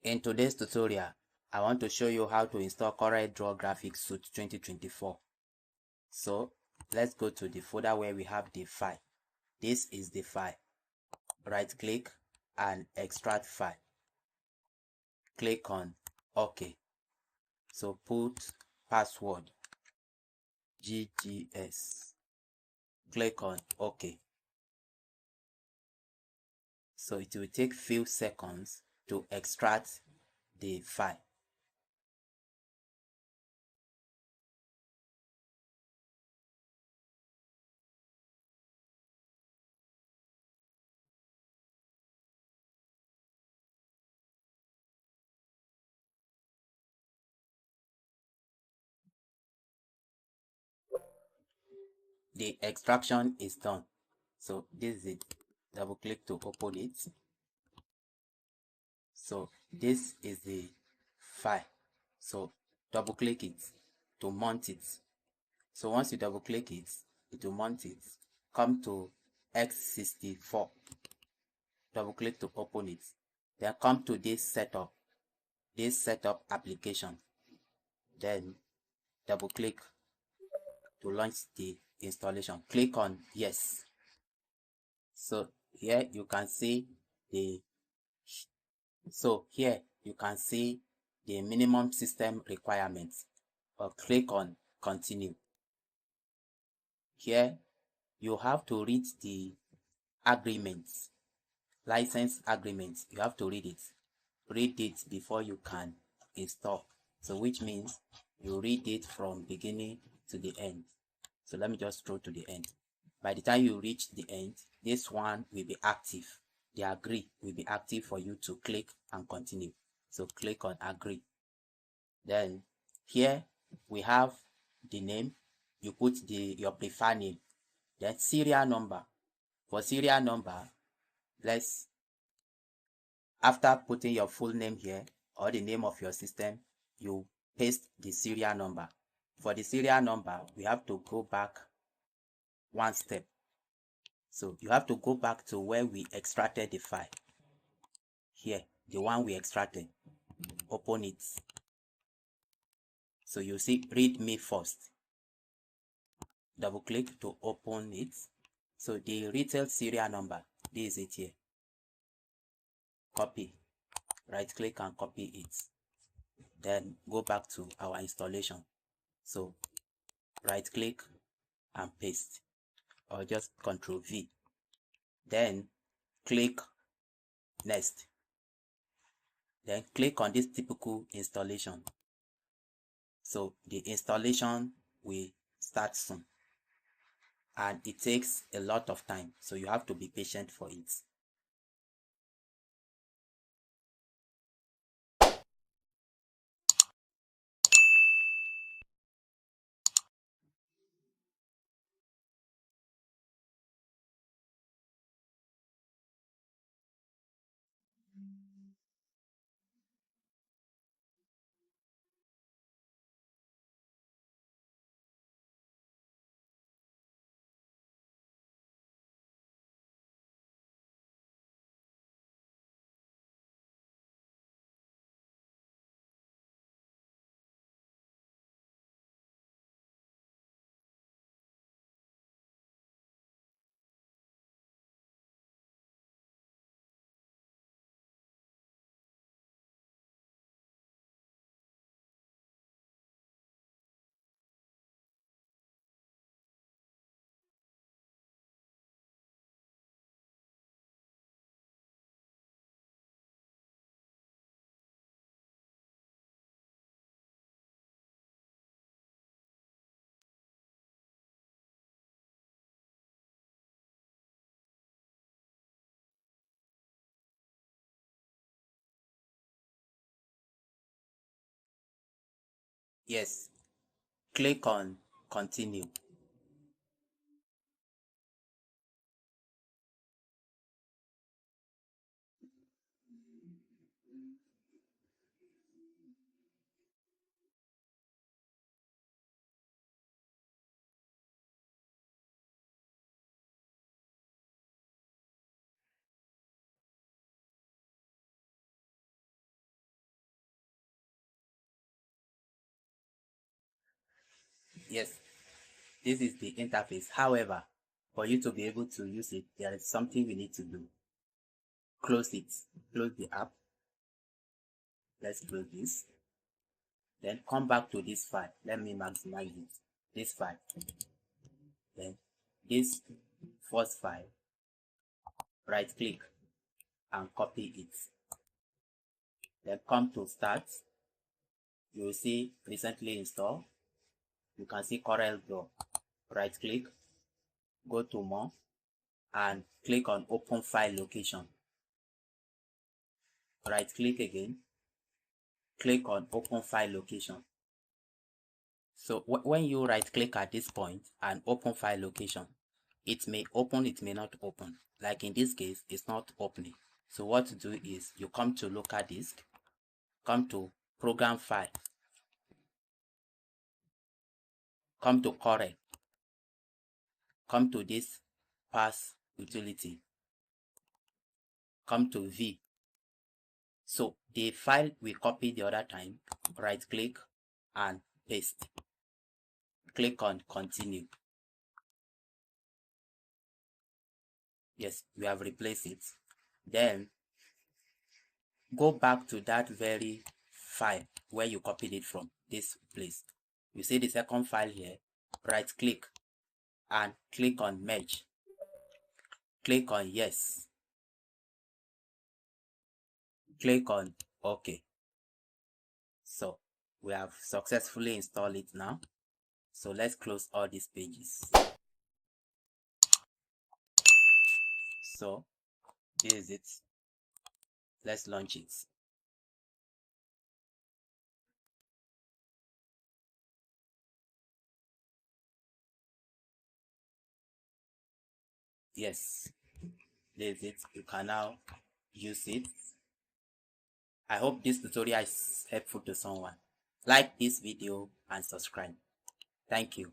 In today's tutorial, I want to show you how to install CorelDraw Graphics Suite 2024. So let's go to the folder where we have the file. This is the file. Right click and extract file. Click on OK. So put password GGS. Click on OK. So it will take few seconds to extract the file. The extraction is done. So this is it. Double click to open it. So this is the file. So double click it to mount it. So once you double click it, it will mount it. Come to X64. Double click to open it. Then come to this setup application. Then double click to launch the installation. Click on yes. So here you can see the minimum system requirements. Or click on continue. Here you have to read the agreements, license agreements. You have to read it before you can install. So which means you read it from beginning to the end. So let me just scroll to the end. By the time you reach the end, this one will be active. The agree will be active for you to click and continue. So click on agree. Then here we have the name. You put your preferred name. Then serial number. For serial number, after putting your full name here or the name of your system, you paste the serial number. For the serial number, we have to go back one step. So you have to go back to where we extracted the file. Here, the one we extracted. Open it. So you see read me first. Double click to open it. So the retail serial number, this is it here. Copy. Right click and copy it. Then go back to our installation. So right click and paste, or just Ctrl V. Then click next. Then click on this typical installation. So the installation will start soon, and it takes a lot of time, so you have to be patient for it. Yes, click on continue. Yes, this is the interface. However, for you to be able to use it, there is something we need to do. Close it. Close the app. Let's close this. Then come back to this file. Let me maximize it. This file. Then this first file, right click and copy it. Then come to start. You will see recently installed. You can see CorelDraw. Right click, go to more, and click on open file location. Right click again, click on open file location. So when you right click at this point and open file location, it may open, it may not open. Like in this case, it's not opening. So what to do is you come to local disk, come to program file, come to Corel, come to this pass utility, come to V. So the file we copied the other time, right click and paste. Click on continue. Yes, we have replaced it. Then go back to that very file where you copied it from, this place. You see the second file here, right click and click on merge. Click on yes. Click on OK. So we have successfully installed it now. So let's close all these pages. So this is it. Let's launch it. Yes, this is it. You can now use it. I hope this tutorial is helpful to someone. Like this video and subscribe. Thank you.